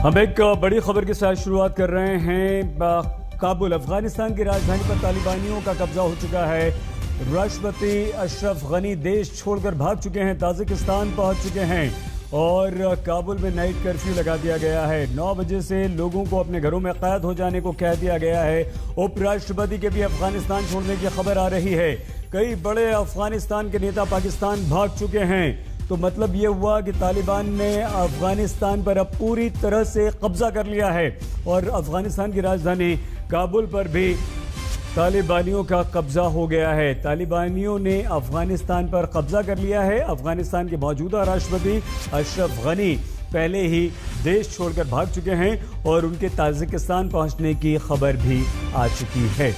हम एक बड़ी खबर के साथ शुरुआत कर रहे हैं। काबुल अफगानिस्तान की राजधानी पर तालिबानियों का कब्जा हो चुका है। राष्ट्रपति अशरफ गनी देश छोड़कर भाग चुके हैं, ताजिकिस्तान पहुंच चुके हैं और काबुल में नाइट कर्फ्यू लगा दिया गया है। 9 बजे से लोगों को अपने घरों में कैद हो जाने को कह दिया गया है। उपराष्ट्रपति के भी अफगानिस्तान छोड़ने की खबर आ रही है। कई बड़े अफगानिस्तान के नेता पाकिस्तान भाग चुके हैं। तो मतलब ये हुआ कि तालिबान ने अफगानिस्तान पर अब पूरी तरह से कब्जा कर लिया है और अफगानिस्तान की राजधानी काबुल पर भी तालिबानियों का कब्जा हो गया है। तालिबानियों ने अफगानिस्तान पर कब्जा कर लिया है। अफगानिस्तान के मौजूदा राष्ट्रपति अशरफ गनी पहले ही देश छोड़कर भाग चुके हैं और उनके ताजिकिस्तान पहुंचने की खबर भी आ चुकी है।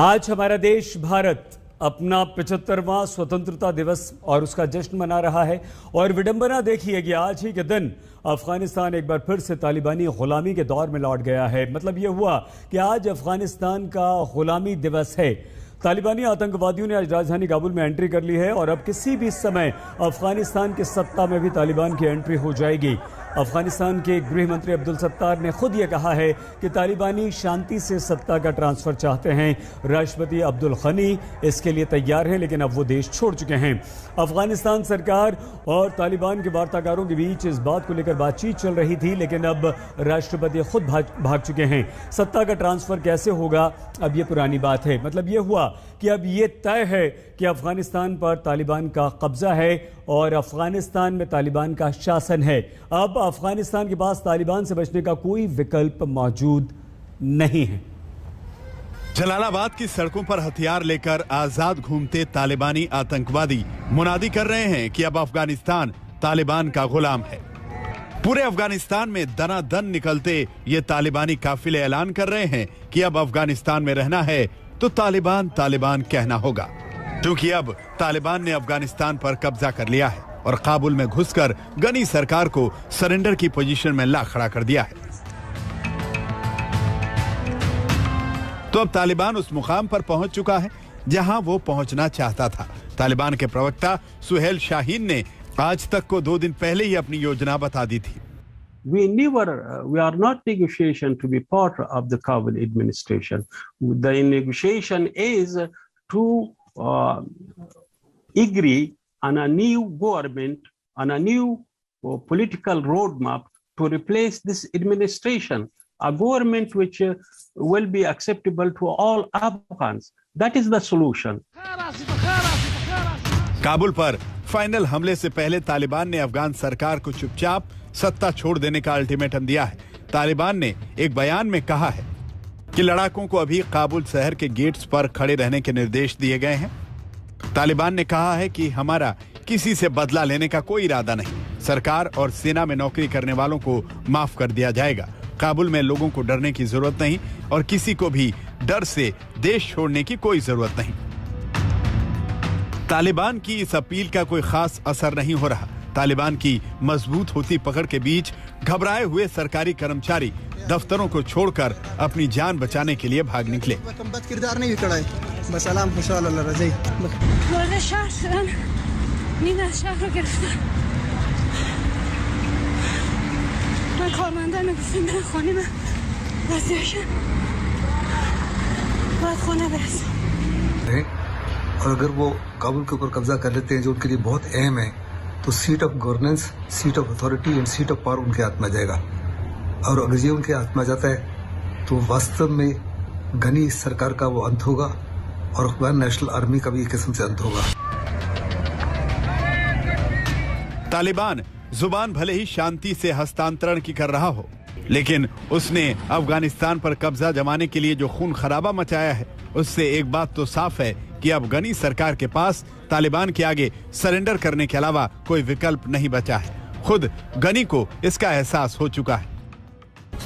आज हमारा देश भारत अपना 75वां स्वतंत्रता दिवस और उसका जश्न मना रहा है और विडंबना देखिए कि आज ही के दिन अफगानिस्तान एक बार फिर से तालिबानी गुलामी के दौर में लौट गया है। मतलब यह हुआ कि आज अफगानिस्तान का गुलामी दिवस है। तालिबानी आतंकवादियों ने आज राजधानी काबुल में एंट्री कर ली है और अब किसी भी समय अफगानिस्तान की सत्ता में भी तालिबान की एंट्री हो जाएगी। अफगानिस्तान के गृह मंत्री अब्दुल सत्तार ने खुद ये कहा है कि तालिबानी शांति से सत्ता का ट्रांसफर चाहते हैं। राष्ट्रपति अब्दुल गनी इसके लिए तैयार हैं, लेकिन अब वो देश छोड़ चुके हैं। अफगानिस्तान सरकार और तालिबान के वार्ताकारों के बीच इस बात को लेकर बातचीत चल रही थी, लेकिन अब राष्ट्रपति खुद भाग चुके हैं। सत्ता का ट्रांसफर कैसे होगा, अब ये पुरानी बात है। मतलब ये हुआ कि अब ये तय है कि अफगानिस्तान पर तालिबान का कब्जा है और अफगानिस्तान में तालिबान का शासन है। अब अफगानिस्तान के पास तालिबान से बचने का कोई विकल्प मौजूद नहीं है। जलालाबाद की सड़कों पर हथियार लेकर आजाद घूमते तालिबानी आतंकवादी मुनादी कर रहे हैं कि अब अफगानिस्तान तालिबान का गुलाम है। पूरे अफगानिस्तान में दनादन निकलते ये तालिबानी काफिले ऐलान कर रहे हैं कि अब अफगानिस्तान में रहना है तो तालिबान तालिबान कहना होगा, क्योंकि अब तालिबान ने अफगानिस्तान पर कब्जा कर लिया है और काबुल में घुसकर गनी सरकार को सरेंडर की पोजीशन में ला खड़ा कर दिया है। तो अब तालिबान उस मुकाम पर पहुंच चुका है जहां वो पहुंचना चाहता था। तालिबान के प्रवक्ता सुहेल शाहीन ने आज तक को 2 दिन पहले ही अपनी योजना बता दी थी। We are not negotiation to be part of the Kabul administration. The negotiation is to agree on a new government, on a new political roadmap to replace this administration, a government which will be acceptable to all Afghans. That is the solution. Kabul पर final हमले से पहले तालिबान ने अफगान सरकार को चुपचाप सत्ता छोड़ देने का अल्टीमेटम दिया है। तालिबान ने एक बयान में कहा है कि लड़ाकों को अभी काबुल शहर के गेट्स पर खड़े रहने के निर्देश दिए गए हैं। तालिबान ने कहा है कि हमारा किसी से बदला लेने का कोई इरादा नहीं। सरकार और सेना में नौकरी करने वालों को माफ कर दिया जाएगा। काबुल में लोगों को डरने की जरूरत नहीं और किसी को भी डर से देश छोड़ने की कोई जरूरत नहीं। तालिबान की इस अपील का कोई खास असर नहीं हो रहा। तालिबान की मजबूत होती पकड़ के बीच घबराए हुए सरकारी कर्मचारी दफ्तरों को छोड़कर अपनी जान बचाने के लिए भाग निकले। और अगर वो काबुल के ऊपर कब्जा कर लेते हैं, जो उनके लिए बहुत अहम है, तो seat of governance, seat of authority and seat of power उनके हाथ में जाएगा। और अगर ये उनके हाथ में जाता है तो वास्तव में गनी सरकार का वो अंत होगा और अफगान नेशनल आर्मी का भी एक किस्म से अंत होगा। तालिबान जुबान भले ही शांति से हस्तांतरण की कर रहा हो, लेकिन उसने अफगानिस्तान पर कब्जा जमाने के लिए जो खून खराबा मचाया है, उससे एक बात तो साफ है कि अब गनी सरकार के पास तालिबान के आगे सरेंडर करने के अलावा कोई विकल्प नहीं बचा है। खुद गनी को इसका एहसास हो चुका है।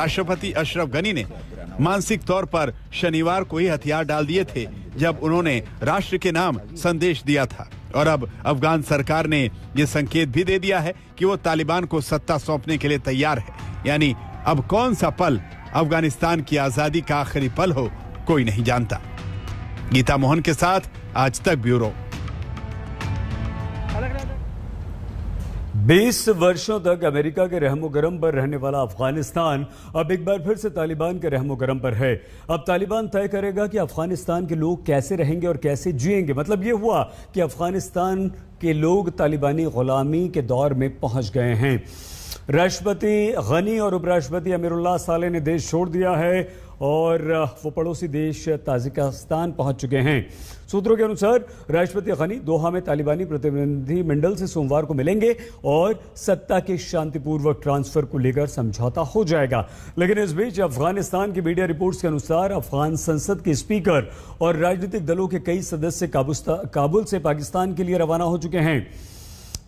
राष्ट्रपति अशरफ गनी ने मानसिक तौर पर शनिवार को ही हथियार डाल दिए थे जब उन्होंने राष्ट्र के नाम संदेश दिया था, और अब अफगान सरकार ने ये संकेत भी दे दिया है कि वो तालिबान को सत्ता सौंपने के लिए तैयार है। यानी अब कौन सा पल अफगानिस्तान की आजादी का आखिरी पल हो, कोई नहीं जानता। गीता मोहन के साथ आज तक ब्यूरो। 20 वर्षों तक अमेरिका के रहमो गरम पर रहने वाला अफगानिस्तान अब एक बार फिर से तालिबान के रहमो गरम पर है। अब तालिबान तय करेगा कि अफगानिस्तान के लोग कैसे रहेंगे और कैसे जिएंगे। मतलब ये हुआ कि अफगानिस्तान के लोग तालिबानी गुलामी के दौर में पहुंच गए हैं। राष्ट्रपति गनी और उपराष्ट्रपति अमीरुल्लाह सालेह ने देश छोड़ दिया है और वो पड़ोसी देश ताजिकिस्तान पहुंच चुके हैं। सूत्रों के अनुसार राष्ट्रपति गनी दोहा में तालिबानी प्रतिनिधिमंडल से सोमवार को मिलेंगे और सत्ता के शांतिपूर्वक ट्रांसफर को लेकर समझौता हो जाएगा। लेकिन इस बीच अफगानिस्तान की मीडिया रिपोर्ट्स के अनुसार अफगान संसद के स्पीकर और राजनीतिक दलों के कई सदस्य काबुल से पाकिस्तान के लिए रवाना हो चुके हैं।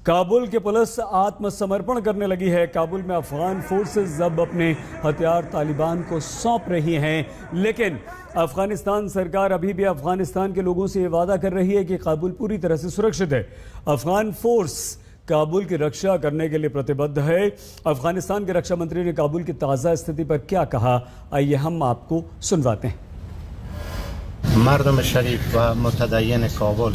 काबुल के पुलिस आत्मसमर्पण करने लगी है। काबुल में अफगान फोर्सेस अब अपने हथियार तालिबान को सौंप रही हैं, लेकिन अफगानिस्तान सरकार अभी भी अफगानिस्तान के लोगों से ये वादा कर रही है कि काबुल पूरी तरह से सुरक्षित है। अफगान फोर्स काबुल की रक्षा करने के लिए प्रतिबद्ध है। अफगानिस्तान के रक्षा मंत्री ने काबुल की ताज़ा स्थिति पर क्या कहा, आइए हम आपको सुनवाते हैं। मर्दम शरीफ व मुतदय्यन काबुल,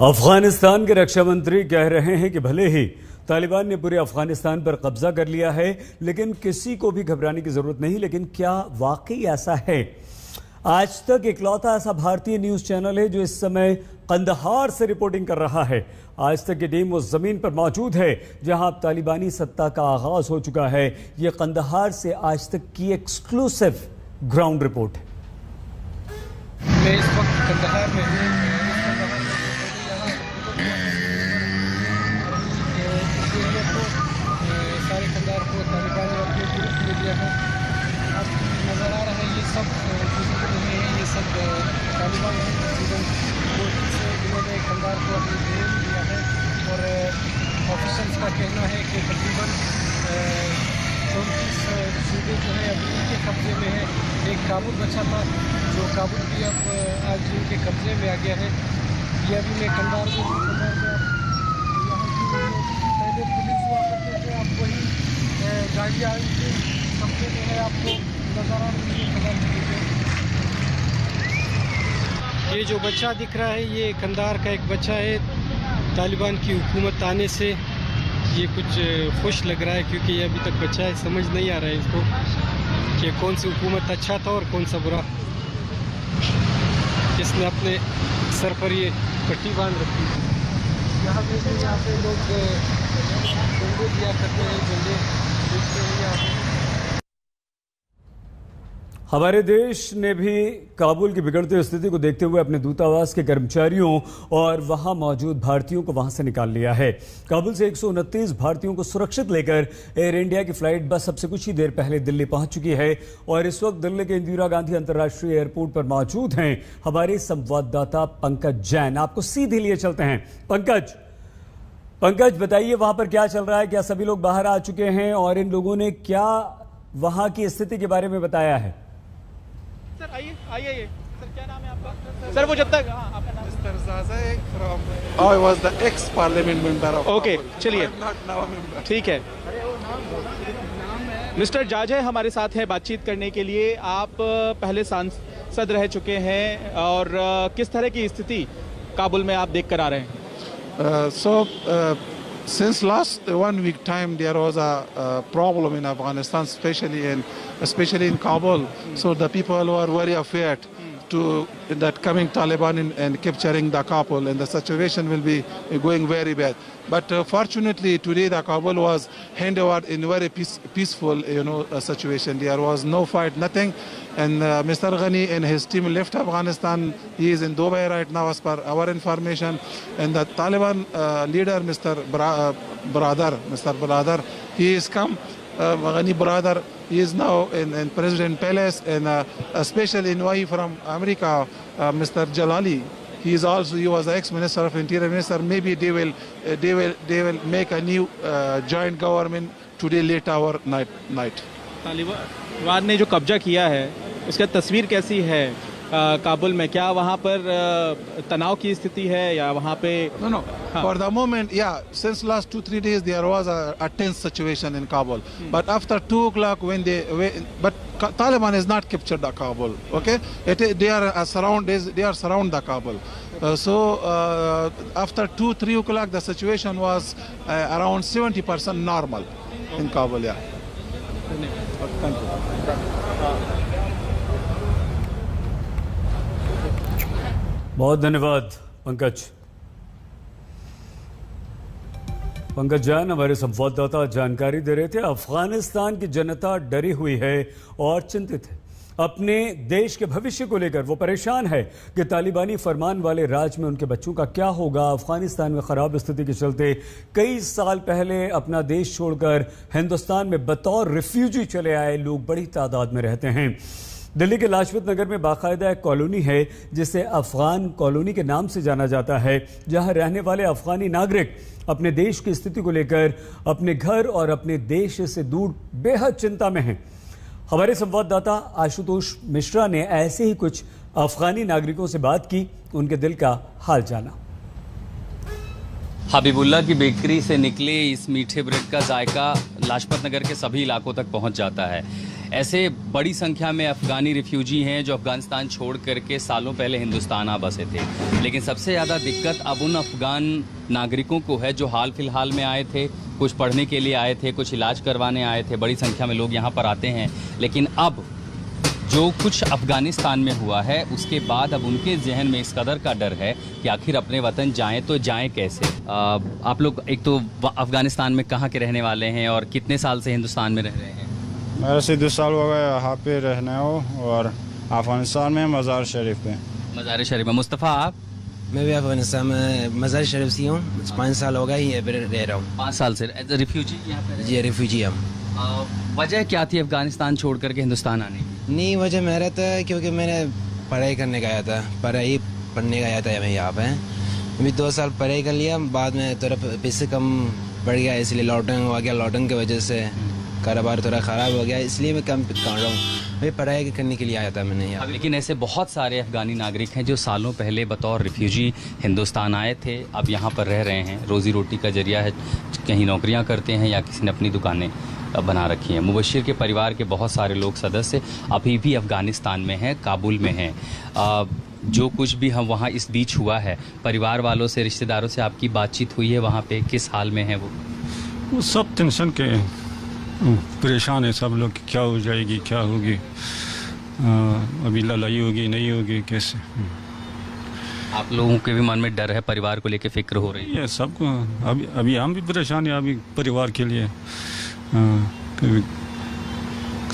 अफगानिस्तान के रक्षा मंत्री कह रहे हैं कि भले ही तालिबान ने पूरे अफगानिस्तान पर कब्जा कर लिया है, लेकिन किसी को भी घबराने की जरूरत नहीं। लेकिन क्या वाकई ऐसा है? आज तक इकलौता ऐसा भारतीय न्यूज चैनल है जो इस समय कंदहार से रिपोर्टिंग कर रहा है। आज तक की टीम उस जमीन पर मौजूद है जहां अब तालिबानी सत्ता का आगाज हो चुका है। यह कंदहार से आज तक की एक्सक्लूसिव ग्राउंड रिपोर्ट है। मैं इस वक्त कंदहार में हूँ। सारे कंदहार को तालिबान ने अपने गिरफ्त में लिया है। अब नज़र आ रहा है ये सब हैं, ये सब तालिबान हैं। तकरीबन 2 दिन से इन्होंने कंदहार को अपने घेरे में लिया है और ऑफिसर्स का कहना है कि तकरीबन 34 सूबे जो है अभी इनके कब्जे में है। एक काबुल बचा था जो काबुल भी अब आज इनके कब्जे में आ गया है। ये अभी मैं कंदहार में यहाँ की पहले पुलिस हुआ करते थे, अब वही गाड़ियाँ इनके कब्जे में है। आपको नज़र आ रही है। ये जो बच्चा दिख रहा है ये कंदहार का एक बच्चा है। तालिबान की हुकूमत आने से ये कुछ खुश लग रहा है क्योंकि ये अभी तक बच्चा है, समझ नहीं आ रहा है इसको कि कौन सी हुकूमत अच्छा था और कौन सा बुरा। इसने अपने सर पर ये पट्टी बांध रखी है। यहाँ पे लोग झंडे दिया करते हैं, झंडे देखते हैं यहाँ पे। हमारे देश ने भी काबुल की बिगड़ती स्थिति को देखते हुए अपने दूतावास के कर्मचारियों और वहां मौजूद भारतीयों को वहां से निकाल लिया है। काबुल से 129 भारतीयों को सुरक्षित लेकर एयर इंडिया की फ्लाइट बस सबसे कुछ ही देर पहले दिल्ली पहुंच चुकी है और इस वक्त दिल्ली के इंदिरा गांधी अंतर्राष्ट्रीय एयरपोर्ट पर मौजूद हैं हमारे संवाददाता पंकज जैन। आपको सीधे लिए चलते हैं। पंकज बताइए, वहां पर क्या चल रहा है? क्या सभी लोग बाहर आ चुके हैं और इन लोगों ने क्या वहां की स्थिति के बारे में बताया है? सर आइए सर, क्या नाम है आपका? सर वो जब तक आपका नाम? Mr. Zazai from I was the ex-parliament member of okay, चलिए ठीक है। मिस्टर जाजे हमारे साथ हैं बातचीत करने के लिए। आप पहले सांसद रह चुके हैं और किस तरह की स्थिति काबुल में आप देख कर आ रहे हैं? Since last 1 week time, there was a problem in Afghanistan, especially in Kabul. So the people were very afraid to that coming Taliban and capturing the Kabul, and the situation will be going very bad. But fortunately, today the Kabul was handed over in very peaceful, situation. There was no fight, nothing. And Mr. Ghani and his team left Afghanistan. He is in Dubai right now, as per our information. And the Taliban leader, Mr. Brother, he is come. Ghani brother, he is now in President Palace, and a special envoy from America, Mr. Jalali. He was the ex-minister of Interior Minister. Maybe they will make a new joint government today late hour night. Taliban ने जो कब्जा किया है उसका तस्वीर कैसी है काबुल में? क्या वहाँ पर तनाव की स्थिति है या वहाँ पे? No. For the moment, yeah. Since last 2-3 days, there was a tense situation in Kabul. But after 2 o'clock, but Taliban has not captured the Kabul. Okay, they are surround the Kabul. After 2-3 o'clock, the situation was around 70% normal in Kabul. Yeah. Thank you. बहुत धन्यवाद पंकज जैन हमारे संवाददाता जानकारी दे रहे थे। अफगानिस्तान की जनता डरी हुई है और चिंतित है। अपने देश के भविष्य को लेकर वो परेशान है कि तालिबानी फरमान वाले राज में उनके बच्चों का क्या होगा। अफगानिस्तान में खराब स्थिति के चलते कई साल पहले अपना देश छोड़कर हिंदुस्तान में बतौर रिफ्यूजी चले आए लोग बड़ी तादाद में रहते हैं। दिल्ली के लाजपत नगर में बाकायदा एक कॉलोनी है जिसे अफगान कॉलोनी के नाम से जाना जाता है, जहां रहने वाले अफगानी नागरिक अपने देश की स्थिति को लेकर अपने घर और अपने देश से दूर बेहद चिंता में हैं। हमारे संवाददाता आशुतोष मिश्रा ने ऐसे ही कुछ अफगानी नागरिकों से बात की, उनके दिल का हाल जाना। हबीबुल्ला की बेकरी से निकले इस मीठे ब्रेड का जायका लाजपत नगर के सभी इलाकों तक पहुंच जाता है। ऐसे बड़ी संख्या में अफगानी रिफ्यूजी हैं जो अफगानिस्तान छोड़ करके सालों पहले हिंदुस्तान आ बसे थे। लेकिन सबसे ज़्यादा दिक्कत अब उन अफगान नागरिकों को है जो हाल फिलहाल में आए थे, कुछ पढ़ने के लिए आए थे, कुछ इलाज करवाने आए थे। बड़ी संख्या में लोग यहाँ पर आते हैं, लेकिन अब जो कुछ अफगानिस्तान में हुआ है उसके बाद अब उनके जहन में इस कदर का डर है कि आखिर अपने वतन जाएं तो जाएं कैसे। आप लोग एक तो अफगानिस्तान में कहाँ के रहने वाले हैं और कितने साल से हिंदुस्तान में रह रहे हैं? मेरे से 2 साल हो गए यहाँ पे रहने हो, और अफगानिस्तान में मज़ार शरीफ पे। मज़ार शरीफ में। मुस्तफ़ा आप? मैं भी अफगानिस्तान में मज़ार शरीफ से हूँ। 5 साल हो गए यहाँ पे रह रहा हूँ। 5 साल से एज ए रिफ्यूजी यहाँ पे? जी रिफ्यूजी हम। वजह क्या थी अफगानिस्तान छोड़ करके हिंदुस्तान आने की? नहीं, वजह मेरा था क्योंकि मैंने पढ़ाई करने गया था, पढ़ने गया था मैं यहाँ पे। अभी 2 साल पढ़ाई कर लिया, बाद में थोड़ा पैसे कम बढ़ गया, इसलिए लॉकडाउन हो गया। लॉकडाउन की वजह से कारोबार थोड़ा ख़राब हो गया, इसलिए मैं कम कर रहा हूँ। मैं पढ़ाई करने के लिए आया था मैंने यहाँ। लेकिन ऐसे बहुत सारे अफगानी नागरिक हैं जो सालों पहले बतौर रिफ्यूजी हिंदुस्तान आए थे, अब यहाँ पर रह रहे हैं। रोज़ी रोटी का जरिया है, कहीं नौकरियाँ करते हैं या किसी ने अपनी दुकानें बना रखी हैं। मुबशिर के परिवार के बहुत सारे लोग सदस्य अभी भी अफगानिस्तान में हैं, काबुल में हैं। जो कुछ भी हम वहाँ इस बीच हुआ है, परिवार वालों से, रिश्तेदारों से आपकी बातचीत हुई है? वहाँ पे किस हाल में है वो? सब टेंशन के परेशान है सब लोग, क्या हो जाएगी, क्या होगी, अभी लड़ाई होगी नहीं होगी, कैसे। आप लोगों के भी मन में डर है, परिवार को लेके फिक्र हो रही है? सबको अभी हम भी परेशान हैं अभी परिवार के लिए।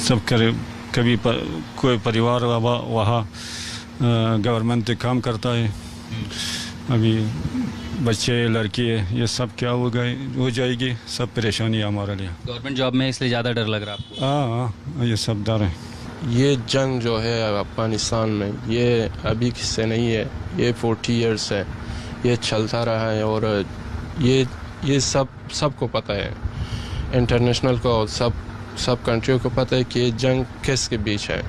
सब करे कभी कोई परिवार वहाँ गवर्नमेंट काम करता है, अभी बच्चे लड़की है, ये सब क्या हो जाएगी, सब परेशानी है हमारे लिए। गवर्नमेंट जॉब में इसलिए ज़्यादा डर लग रहा है आपको? हाँ, ये सब डर है। ये जंग जो है अफगानिस्तान में, ये अभी से नहीं है, ये 40 इयर्स है, ये चलता रहा है। और ये सबको पता है, इंटरनेशनल को, सब कंट्रियों को पता है कि ये जंग किसके बीच है।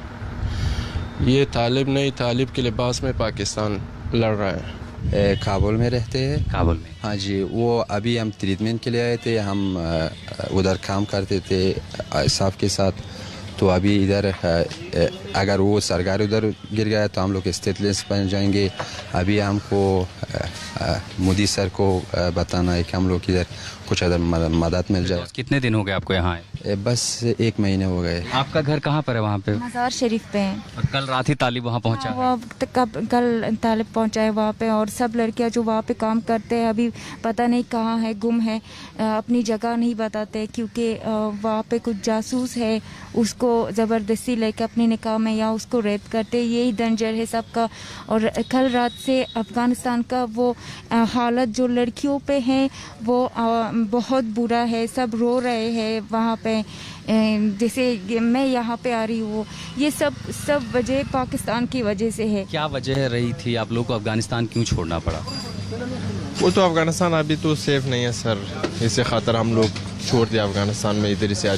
ये तालिब नहीं, तालिब के लिबास में पाकिस्तान लड़ रहा है। काबुल में रहते हैं। काबुल में? हाँ जी, वो अभी हम ट्रीटमेंट के लिए आए थे, हम उधर काम करते थे साहब के साथ। तो अभी इधर अगर वो सरकार उधर गिर गया तो हम लोग स्टेटलेस बन जाएंगे। अभी हमको मोदी सर को बताना है कि हम लोग इधर कुछ अदर मदद मिल जाए। कितने दिन हो गए आपको यहाँ? बस 1 महीने हो गए। आपका घर कहाँ पर है? वहाँ पे मज़ार शरीफ पे है। और कल रात ही तालिब वहाँ पहुँचा? कल तालिब पहुँचा है वहाँ पे, और सब लड़कियाँ जो वहाँ पे काम करते हैं अभी पता नहीं कहाँ है, गुम है, अपनी जगह नहीं बताते, क्योंकि वहाँ पे कुछ जासूस है, उसको ज़बरदस्ती लेके अपने निकाह में या उसको रेप करते, यही डेंजर है सबका। और कल रात से अफ़गानिस्तान का वो हालत जो लड़कियों पे है वो बहुत बुरा है, सब रो रहे हैं वहाँ पे। जैसे मैं यहाँ पे आ रही हूँ, ये सब वजह पाकिस्तान की वजह से है। क्या वजह रही थी? आप लोग को अफ़गानिस्तान क्यों छोड़ना पड़ा? वो तो अफ़गानिस्तान अभी तो सेफ नहीं है सर, इसी खातर हम लोग छोड़ दिया अफ़गानिस्तान में, इधर से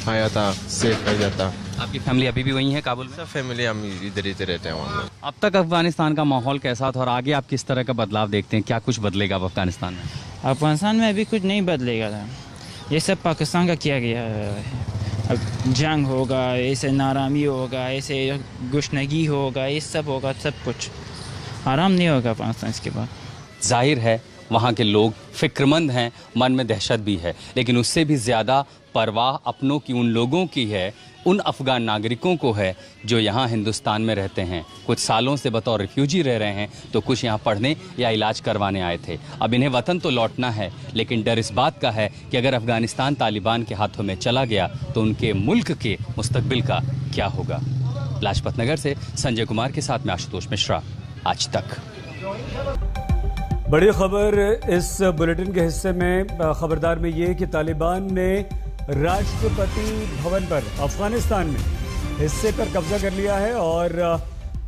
आया था, सेफ कर जाता। आपकी फैमिली अभी भी वहीं है काबुल में? सब फैमिली हम इधर ही रहते हैं वहाँ। अब तक अफ़गानिस्तान का माहौल कैसा था और आगे आप किस तरह का बदलाव देखते हैं? क्या कुछ बदलेगा अफ़गानिस्तान में? अफ़गानिस्तान में अभी कुछ नहीं बदलेगा था, ये सब पाकिस्तान का किया गया है। अब जंग होगा, ऐसे नारामी होगा, ऐसे गुशनगी होगा, ये सब होगा, सब कुछ आराम नहीं होगा पाकिस्तान इसके बाद। जाहिर है वहाँ के लोग फिक्रमंद हैं, मन में दहशत भी है, लेकिन उससे भी ज़्यादा परवाह अपनों की, उन लोगों की है, उन अफ़गान नागरिकों को है जो यहाँ हिंदुस्तान में रहते हैं, कुछ सालों से बतौर रिफ्यूजी रह रहे हैं, तो कुछ यहाँ पढ़ने या इलाज करवाने आए थे। अब इन्हें वतन तो लौटना है, लेकिन डर इस बात का है कि अगर अफ़गानिस्तान तालिबान के हाथों में चला गया तो उनके मुल्क के मुस्तकबिल का क्या होगा। लाजपत नगर से संजय कुमार के साथ में आशुतोष मिश्रा, आज तक। बड़ी खबर इस बुलेटिन के हिस्से में खबरदार में ये कि तालिबान ने राष्ट्रपति भवन पर अफगानिस्तान में हिस्से पर कब्जा कर लिया है और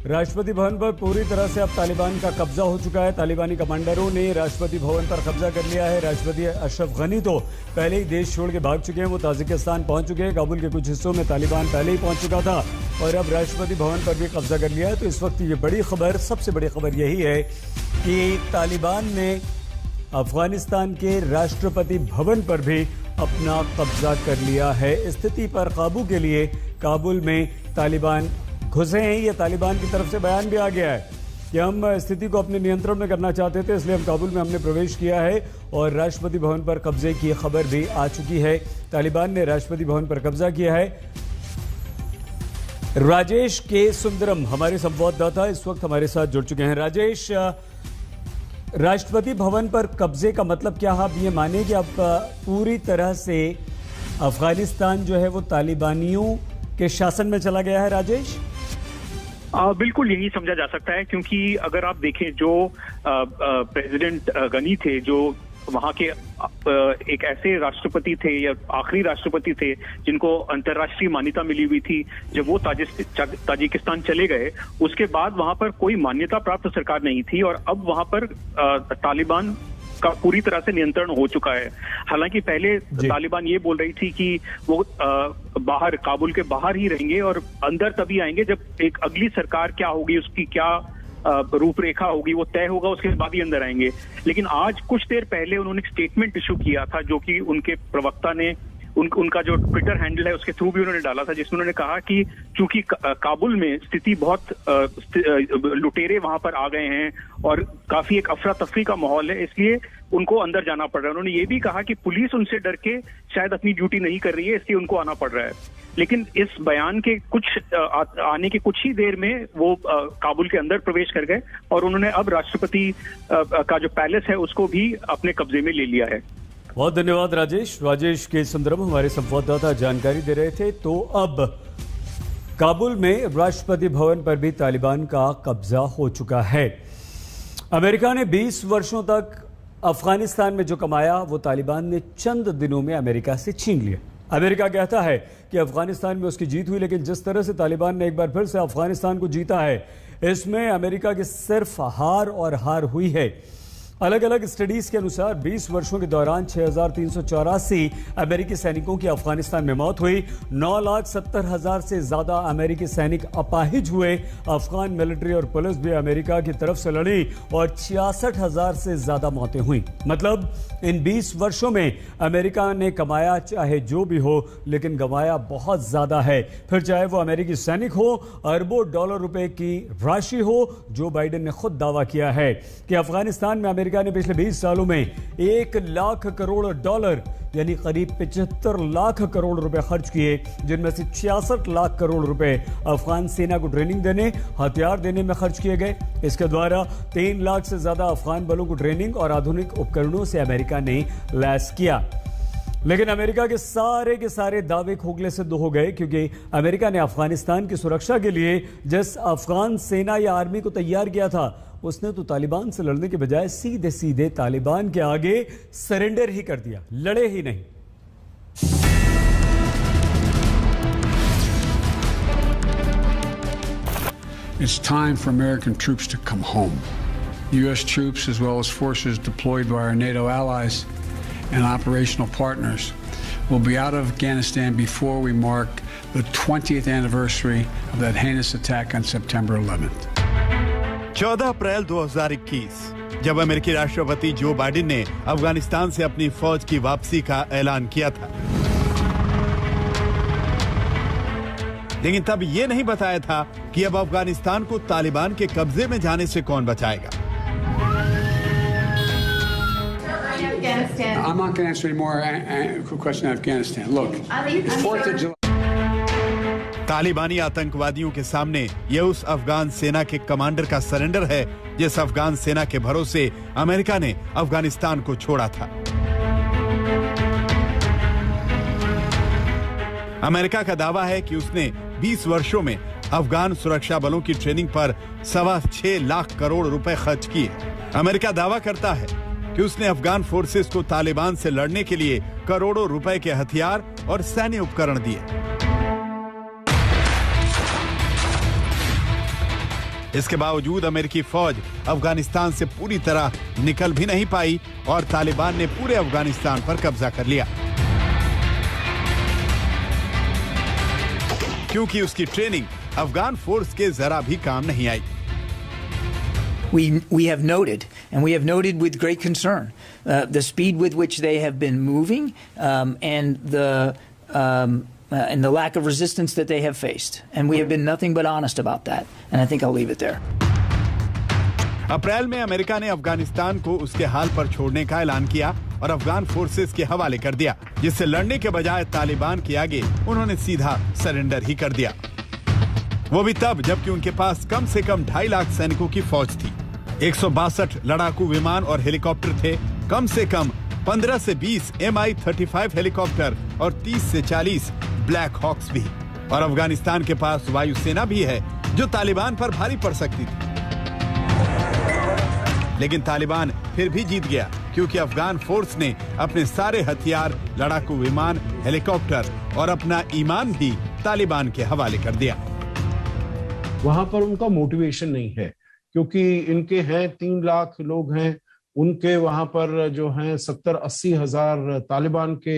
राष्ट्रपति भवन पर पूरी तरह से अब तालिबान का कब्जा हो चुका है। तालिबानी कमांडरों ने राष्ट्रपति भवन पर कब्जा कर लिया है। राष्ट्रपति अशरफ गनी तो पहले ही देश छोड़ के भाग चुके हैं, वो ताजिकिस्तान पहुंच चुके हैं। काबुल के कुछ हिस्सों में तालिबान पहले ही पहुंच चुका था और अब राष्ट्रपति भवन पर भी कब्जा कर लिया है। तो इस वक्त ये बड़ी खबर, सबसे बड़ी खबर यही है कि तालिबान ने अफगानिस्तान के राष्ट्रपति भवन पर भी अपना कब्जा कर लिया है। स्थिति पर काबू के लिए काबुल में तालिबान घुसे हैं। ये तालिबान की तरफ से बयान भी आ गया है कि हम स्थिति को अपने नियंत्रण में करना चाहते थे, इसलिए हम काबुल में हमने प्रवेश किया है और राष्ट्रपति भवन पर कब्जे की खबर भी आ चुकी है। तालिबान ने राष्ट्रपति भवन पर कब्जा किया है। राजेश के सुंदरम हमारे संवाददाता इस वक्त हमारे साथ जुड़ चुके हैं। राजेश, राष्ट्रपति भवन पर कब्जे का मतलब क्या है? आप ये माने कि अब पूरी तरह से अफगानिस्तान जो है वो तालिबानियों के शासन में चला गया है? राजेश, बिल्कुल यही समझा जा सकता है, क्योंकि अगर आप देखें जो प्रेसिडेंट गनी थे, जो वहाँ के एक ऐसे राष्ट्रपति थे या आखिरी राष्ट्रपति थे जिनको अंतर्राष्ट्रीय मान्यता मिली हुई थी, जब वो ताजिकिस्तान चले गए उसके बाद वहाँ पर कोई मान्यता प्राप्त सरकार नहीं थी और अब वहाँ पर तालिबान का पूरी तरह से नियंत्रण हो चुका है। हालांकि पहले तालिबान ये बोल रही थी कि वो बाहर, काबुल के बाहर ही रहेंगे और अंदर तभी आएंगे जब एक अगली सरकार क्या होगी, उसकी क्या रूपरेखा होगी, वो तय होगा, उसके बाद ही अंदर आएंगे। लेकिन आज कुछ देर पहले उन्होंने एक स्टेटमेंट इशू किया था जो कि उनके प्रवक्ता ने उनका जो ट्विटर हैंडल है उसके थ्रू भी उन्होंने डाला था, जिसमें उन्होंने कहा कि चूंकि काबुल में स्थिति बहुत लुटेरे वहां पर आ गए हैं और काफी एक अफरा तफरी का माहौल है, इसलिए उनको अंदर जाना पड़ रहा है। उन्होंने ये भी कहा कि पुलिस उनसे डर के शायद अपनी ड्यूटी नहीं कर रही है, इसलिए उनको आना पड़ रहा है। लेकिन इस बयान के आने के कुछ ही देर में वो काबुल के अंदर प्रवेश कर गए और उन्होंने अब राष्ट्रपति का जो पैलेस है उसको भी अपने कब्जे में ले लिया है। बहुत धन्यवाद राजेश। राजेश के सुंदरम हमारे संवाददाता जानकारी दे रहे थे। तो अब काबुल में राष्ट्रपति भवन पर भी तालिबान का कब्जा हो चुका है। अमेरिका ने 20 वर्षों तक अफगानिस्तान में जो कमाया वो तालिबान ने चंद दिनों में अमेरिका से छीन लिया। अमेरिका कहता है कि अफगानिस्तान में उसकी जीत हुई, लेकिन जिस तरह से तालिबान ने एक बार फिर से अफगानिस्तान को जीता है, इसमें अमेरिका की सिर्फ हार और हार हुई है। अलग अलग स्टडीज के अनुसार 20 वर्षों के दौरान 6,384 अमेरिकी सैनिकों की अफगानिस्तान में मौत हुई। 9,70,000 से ज्यादा अमेरिकी सैनिक अपाहिज हुए। अफगान मिलिट्री और पुलिस भी अमेरिका की तरफ से लड़ी और 66,000 से ज्यादा मौतें हुई। मतलब इन 20 वर्षों में अमेरिका ने कमाया चाहे जो भी हो, लेकिन गंवाया बहुत ज्यादा है। फिर चाहे वो अमेरिकी सैनिक हो, अरबों डॉलर रुपए की राशि हो। जो बाइडेन ने खुद दावा किया है कि अफगानिस्तान में अमेरिका ने पिछले 20 सालों में 1 लाख करोड़ डॉलर यानी करीब 75 लाख करोड़ रुपए खर्च किए, जिनमें से 66 लाख करोड़ रुपए अफगान सेना को ट्रेनिंग देने, हथियार देने में खर्च किए गए। इसके द्वारा 3 लाख से ज्यादा अफगान बलों को ट्रेनिंग और आधुनिक उपकरणों से अमेरिका ने लैस किया। लेकिन अमेरिका के सारे दावे खोखले सिद्ध हो गए, क्योंकि अमेरिका ने अफगानिस्तान की सुरक्षा के लिए जिस अफगान सेना या आर्मी को तैयार किया था, उसने तो तालिबान से लड़ने के बजाय सीधे सीधे तालिबान के आगे सरेंडर ही कर दिया, लड़े ही नहीं। It's time for American troops to come home. U.S. troops, as well as forces deployed by our NATO allies and operational partners, will be out of Afghanistan before we mark the 20th anniversary of that heinous attack on September 11th. 14 अप्रैल 2021 जब अमेरिकी राष्ट्रपति Joe Biden ने अफगानिस्तान से अपनी फौज की वापसी का ऐलान किया था, लेकिन तब यह नहीं बताया था कि अब अफगानिस्तान को तालिबान के कब्जे में जाने से कौन बचाएगा। I'm not going to answer any more question on Afghanistan. Look, it's 4th of July. तालिबानी आतंकवादियों के सामने यह उस अफगान सेना के कमांडर का सरेंडर है जिस अफगान सेना के भरोसे अमेरिका ने अफगानिस्तान को छोड़ा था। अमेरिका का दावा है कि उसने 20 वर्षों में अफगान सुरक्षा बलों की ट्रेनिंग पर 6.25 लाख करोड़ रुपए खर्च किए। अमेरिका दावा करता है कि उसने अफगान फोर्सेस को तालिबान से लड़ने के लिए करोड़ों रुपए के हथियार और सैन्य उपकरण दिए। इसके बावजूद अमेरिकी फौज अफगानिस्तान से पूरी तरह निकल भी नहीं पाई और तालिबान ने पूरे अफगानिस्तान पर कब्जा कर लिया, क्योंकि उसकी ट्रेनिंग अफगान फोर्स के जरा भी काम नहीं आई। We have noted, and we have noted with great concern, the speed with which they have been moving, and the lack of resistance that they have faced. And we have been nothing but honest about that. And I think I'll leave it there. अप्रैल में America ने अफगानिस्तान को उसके हाल पर छोड़ने का ऐलान किया और अफगान फोर्सेस के हवाले कर दिया, जिससे लड़ने के बजाय तालिबान के आगे उन्होंने सीधा सरेंडर ही कर दिया। वो भी तब जबकि उनके पास कम से कम 2.5 लाख सैनिकों की फौज थी। 162 लड़ाकू विमान और हेलीकॉप्टर थे, कम से कम 15 से 20 Mi-35 हेलीकॉप्टर और 30 से 40 ब्लैक हॉक्स भी। और अफगानिस्तान के पास वायुसेना भी है जो तालिबान पर भारी पड़ सकती थी। लेकिन तालिबान फिर भी जीत गया, क्योंकि अफगान फोर्स ने अपने सारे हथियार, लड़ाकू विमान, हेलीकॉप्टर और अपना ईमान भी तालिबान के हवाले कर दिया। वहां पर उनका मोटिवेशन नहीं है, क्योंकि इनके हैं 3 लाख लोग हैं, उनके वहां पर जो हैं 70-80 हजार तालिबान के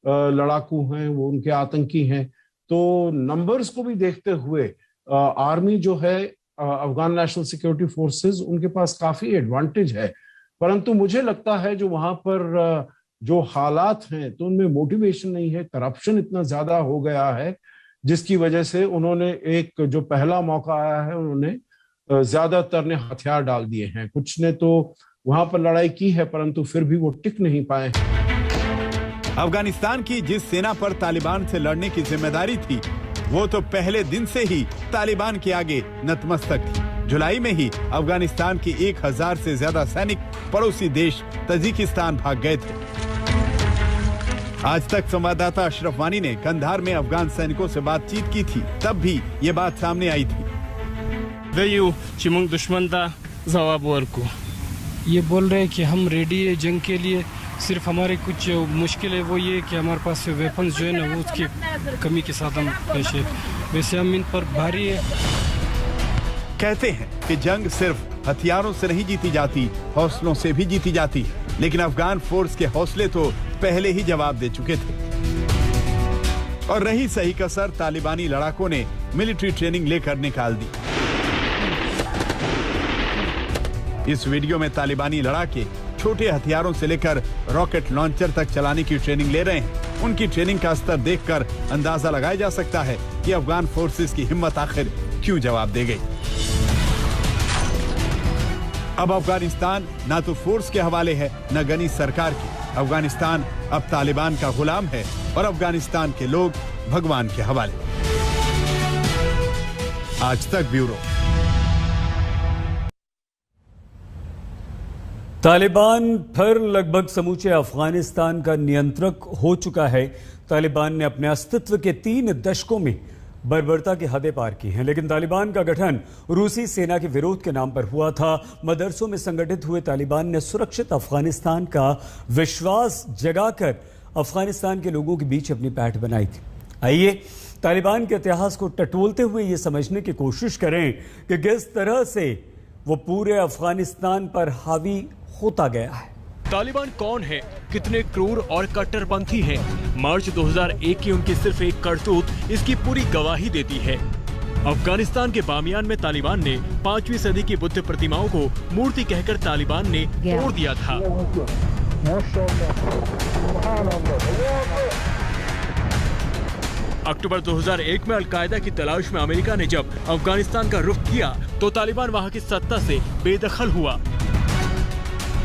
लड़ाकू हैं, वो उनके आतंकी हैं। तो नंबर्स को भी देखते हुए आर्मी जो है, अफगान नेशनल सिक्योरिटी फोर्सेस, उनके पास काफी एडवांटेज है। परंतु मुझे लगता है जो वहां पर जो हालात हैं, तो उनमें मोटिवेशन नहीं है, करप्शन इतना ज्यादा हो गया है, जिसकी वजह से उन्होंने एक जो पहला मौका आया है, उन्होंने ज्यादातर ने हथियार डाल दिए हैं। कुछ ने तो वहां पर लड़ाई की है, परंतु फिर भी वो टिक नहीं पाए। अफगानिस्तान की जिस सेना पर तालिबान से लड़ने की जिम्मेदारी थी, वो तो पहले दिन से ही तालिबान के आगे नतमस्तक थी। जुलाई में ही अफगानिस्तान के 1000 से ज्यादा सैनिक पड़ोसी देश तजिकिस्तान भाग गए थे। आज तक संवाददाता अशरफ वानी ने कंधार में अफगान सैनिकों से बातचीत की थी, तब भी ये बात सामने आई थी। ये बोल रहे हैं कि हम रेडी है जंग के लिए, सिर्फ हमारे कुछ मुश्किल है वो ये कि हमारे पास वेपन्स जो है ना वो उसकी कमी के साथ हम पेश है। वैसे हम इन पर भारी है। कहते हैं कि जंग सिर्फ हथियारों से नहीं जीती जाती, हौसलों से भी जीती जाती है। लेकिन अफगान फोर्स के हौसले तो पहले ही जवाब दे चुके थे। और रही सही कसर, तालिबानी लड़ाकों ने मिलिट्री ट्रेनिंग लेकर निकाल दी। इस वीडियो में तालिबानी लड़ाके छोटे हथियारों से लेकर रॉकेट लॉन्चर तक चलाने की ट्रेनिंग ले रहे हैं। उनकी ट्रेनिंग का स्तर देखकर अंदाजा लगाया जा सकता है कि अफगान फोर्सेस की हिम्मत आखिर क्यों जवाब दे गई। अब अफगानिस्तान ना तो फोर्स के हवाले है न गनी सरकार की। अफगानिस्तान अब तालिबान का गुलाम है और अफगानिस्तान के लोग भगवान के हवाले। आज तक ब्यूरो। तालिबान फिर लगभग समूचे अफगानिस्तान का नियंत्रक हो चुका है। तालिबान ने अपने अस्तित्व के 3 दशकों में बर्बरता की हदें पार की हैं, लेकिन तालिबान का गठन रूसी सेना के विरोध के नाम पर हुआ था। मदरसों में संगठित हुए तालिबान ने सुरक्षित अफगानिस्तान का विश्वास जगाकर अफगानिस्तान के लोगों के बीच अपनी पैठ बनाई थी। आइए तालिबान के इतिहास को टटोलते हुए ये समझने की कोशिश करें कि किस तरह से वो पूरे अफगानिस्तान पर हावी होता गया है। तालिबान कौन है, कितने क्रूर और कट्टरपंथी हैं? मार्च 2001 की उनकी सिर्फ एक करतूत इसकी पूरी गवाही देती है। अफगानिस्तान के बामियान में तालिबान ने 5वीं सदी की बुद्ध प्रतिमाओं को मूर्ति कहकर तालिबान ने तोड़ दिया था। अक्टूबर 2001 में अलकायदा की तलाश में अमेरिका ने जब अफगानिस्तान का रुख किया तो तालिबान वहां की सत्ता से बेदखल हुआ।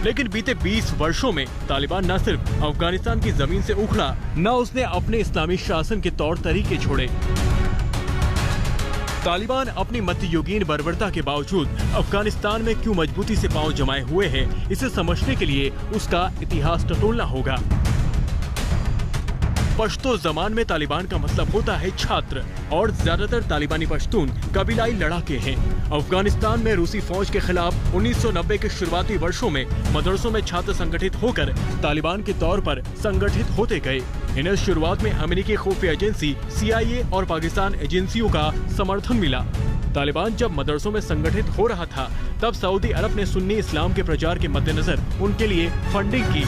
लेकिन बीते 20 वर्षों में तालिबान न सिर्फ अफगानिस्तान की जमीन से उखड़ा, न उसने अपने इस्लामी शासन के तौर तरीके छोड़े। तालिबान अपनी मध्ययुगीन बर्बरता के बावजूद अफगानिस्तान में क्यों मजबूती से पांव जमाए हुए है, इसे समझने के लिए उसका इतिहास टटोलना होगा। पश्तो जबान में तालिबान का मतलब होता है छात्र, और ज्यादातर तालिबानी पश्तून कबीलाई लड़ाके हैं। अफगानिस्तान में रूसी फौज के खिलाफ 1990 के शुरुआती वर्षों में मदरसों में छात्र संगठित होकर तालिबान के तौर पर संगठित होते गए। इन्हें शुरुआत में अमेरिकी खुफिया एजेंसी CIA और पाकिस्तान एजेंसियों का समर्थन मिला। तालिबान जब मदरसों में संगठित हो रहा था तब सऊदी अरब ने सुन्नी इस्लाम के प्रचार के मद्देनजर उनके लिए फंडिंग की।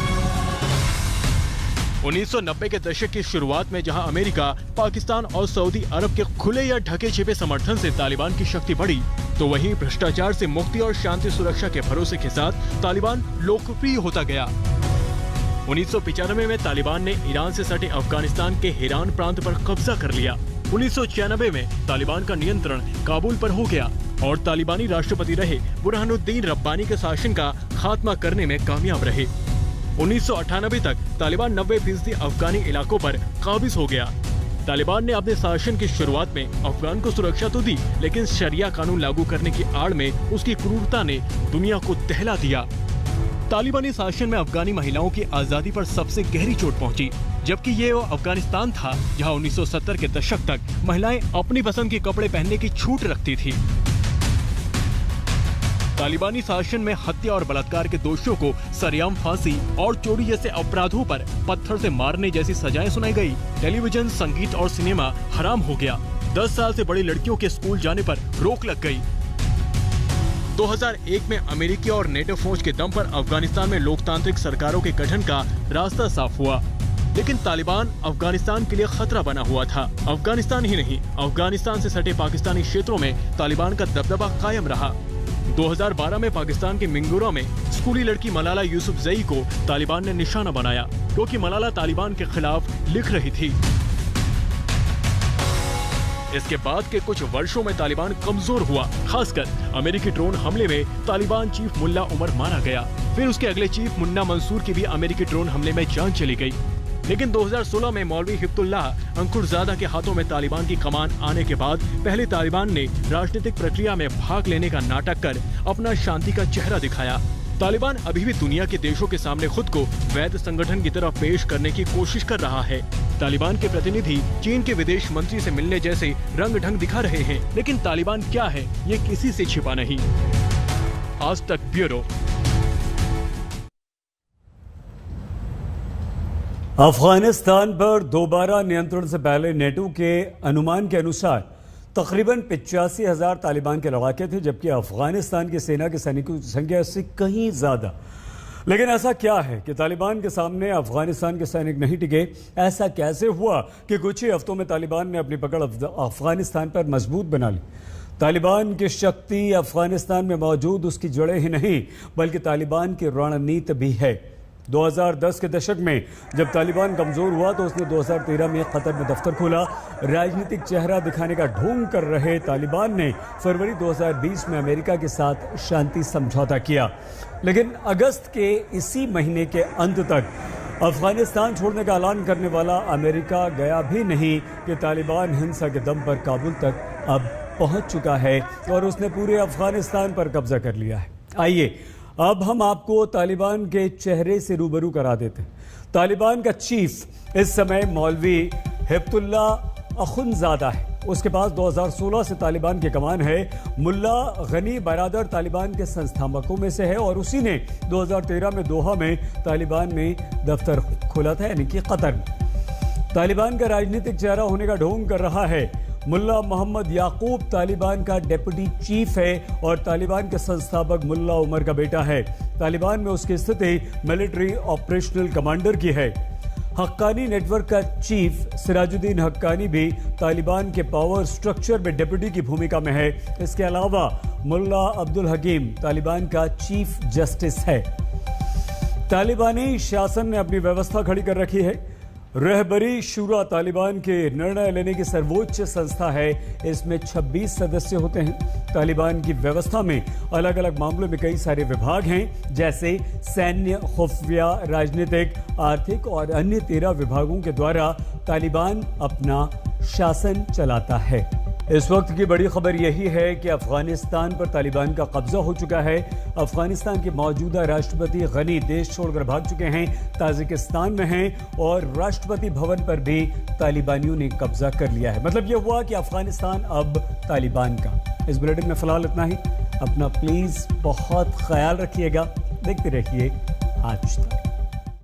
1990 के दशक की शुरुआत में जहां अमेरिका, पाकिस्तान और सऊदी अरब के खुले या ढके छिपे समर्थन से तालिबान की शक्ति बढ़ी, तो वहीं भ्रष्टाचार से मुक्ति और शांति सुरक्षा के भरोसे के साथ तालिबान लोकप्रिय होता गया। 1995 में तालिबान ने ईरान से सटे अफगानिस्तान के हिरान प्रांत पर कब्जा कर लिया। 1996 में तालिबान का नियंत्रण काबुल पर हो गया और तालिबानी राष्ट्रपति रहे बुरहानुद्दीन रब्बानी के शासन का खात्मा करने में कामयाब रहे। 1998 तक तालिबान 90% अफगानी इलाकों पर काबिज हो गया। तालिबान ने अपने शासन की शुरुआत में अफगान को सुरक्षा तो दी, लेकिन शरिया कानून लागू करने की आड़ में उसकी क्रूरता ने दुनिया को दहला दिया। तालिबानी शासन में अफगानी महिलाओं की आजादी पर सबसे गहरी चोट पहुंची, जबकि ये वो अफगानिस्तान था जहां 1970 के दशक तक महिलाएं अपनी पसंद के कपड़े पहनने की छूट रखती थी। तालिबानी शासन में हत्या और बलात्कार के दोषियों को सरेआम फांसी और चोरी जैसे अपराधों पर पत्थर से मारने जैसी सजाएं सुनाई गई। टेलीविजन, संगीत और सिनेमा हराम हो गया। 10 साल से बड़ी लड़कियों के स्कूल जाने पर रोक लग गई। 2001 में अमेरिकी और नेटो फौज के दम पर अफगानिस्तान में लोकतांत्रिक सरकारों के गठन का रास्ता साफ हुआ, लेकिन तालिबान अफगानिस्तान के लिए खतरा बना हुआ था। अफगानिस्तान ही नहीं, अफगानिस्तान से सटे पाकिस्तानी क्षेत्रों में तालिबान का दबदबा कायम रहा। 2012 में पाकिस्तान के मिंगोरा में स्कूली लड़की मलाला यूसुफजई को तालिबान ने निशाना बनाया, क्योंकि मलाला तालिबान के खिलाफ लिख रही थी। इसके बाद के कुछ वर्षों में तालिबान कमजोर हुआ, खासकर अमेरिकी ड्रोन हमले में तालिबान चीफ मुल्ला उमर मारा गया। फिर उसके अगले चीफ मुन्ना मंसूर की भी अमेरिकी ड्रोन हमले में जान चली गई। लेकिन 2016 में मौलवी हिब्तुल्लाह अंकुरजादा के हाथों में तालिबान की कमान आने के बाद पहले तालिबान ने राजनीतिक प्रक्रिया में भाग लेने का नाटक कर अपना शांति का चेहरा दिखाया। तालिबान अभी भी दुनिया के देशों के सामने खुद को वैध संगठन की तरफ पेश करने की कोशिश कर रहा है। तालिबान के प्रतिनिधि चीन के विदेश मंत्री से मिलने जैसे रंग ढंग दिखा रहे हैं, लेकिन तालिबान क्या है ये किसी से छिपा नहीं। आज तक ब्यूरो। अफगानिस्तान पर दोबारा नियंत्रण से पहले नेटो के अनुमान के अनुसार तकरीबन 85,000 तालिबान के लड़ाके थे, जबकि अफगानिस्तान की सेना के सैनिकों की संख्या इससे कहीं ज्यादा। लेकिन ऐसा क्या है कि तालिबान के सामने अफगानिस्तान के सैनिक नहीं टिके? ऐसा कैसे हुआ कि कुछ ही हफ्तों में तालिबान ने अपनी पकड़ अफगानिस्तान पर मजबूत बना ली? तालिबान की शक्ति अफगानिस्तान में मौजूद उसकी जड़ें ही नहीं, बल्कि तालिबान की रणनीति भी है। 2010 के दशक में जब तालिबान कमजोर हुआ तो उसने 2013 में कतर में दफ्तर खोला। राजनीतिक चेहरा दिखाने का ढोंग कर रहे तालिबान ने फरवरी 2020 में अमेरिका के साथ शांति समझौता किया, लेकिन अगस्त के इसी महीने के अंत तक अफगानिस्तान छोड़ने का ऐलान करने वाला अमेरिका गया भी नहीं कि तालिबान हिंसा के दम पर काबुल तक अब पहुंच चुका है और उसने पूरे अफगानिस्तान पर कब्जा कर लिया है। आइए अब हम आपको तालिबान के चेहरे से रूबरू करा देते हैं। तालिबान का चीफ इस समय मौलवी हिब्तुल्ला अखुनजादा है। उसके पास 2016 से तालिबान की कमान है। मुल्ला गनी बरादर तालिबान के संस्थापकों में से है और उसी ने 2013 में दोहा में तालिबान में दफ्तर खोला था, यानी कि कतर में। तालिबान का राजनीतिक चेहरा होने का ढोंग कर रहा है। मुल्ला मोहम्मद याकूब तालिबान का डेप्यूटी चीफ है और तालिबान के संस्थापक मुल्ला उमर का बेटा है। तालिबान में उसकी स्थिति मिलिट्री ऑपरेशनल कमांडर की है। हक्कानी नेटवर्क का चीफ सिराजुद्दीन हक्कानी भी तालिबान के पावर स्ट्रक्चर में डेप्यूटी की भूमिका में है। इसके अलावा मुल्ला अब्दुल हकीम तालिबान का चीफ जस्टिस है। तालिबानी शासन ने अपनी व्यवस्था खड़ी कर रखी है। रहबरी शूरा तालिबान के निर्णय लेने की सर्वोच्च संस्था है। इसमें 26 सदस्य होते हैं। तालिबान की व्यवस्था में अलग अलग मामलों में कई सारे विभाग हैं, जैसे सैन्य, खुफिया, राजनीतिक, आर्थिक और अन्य 13 विभागों के द्वारा तालिबान अपना शासन चलाता है। इस वक्त की बड़ी खबर यही है कि अफगानिस्तान पर तालिबान का कब्जा हो चुका है। अफगानिस्तान के मौजूदा राष्ट्रपति गनी देश छोड़कर भाग चुके हैं, ताजिकिस्तान में हैं और राष्ट्रपति भवन पर भी तालिबानियों ने कब्जा कर लिया है। मतलब यह हुआ कि अफगानिस्तान अब तालिबान का। इस बुलेटिन में फिलहाल इतना ही। अपना प्लीज बहुत ख्याल रखिएगा। देखते रहिए आज तक।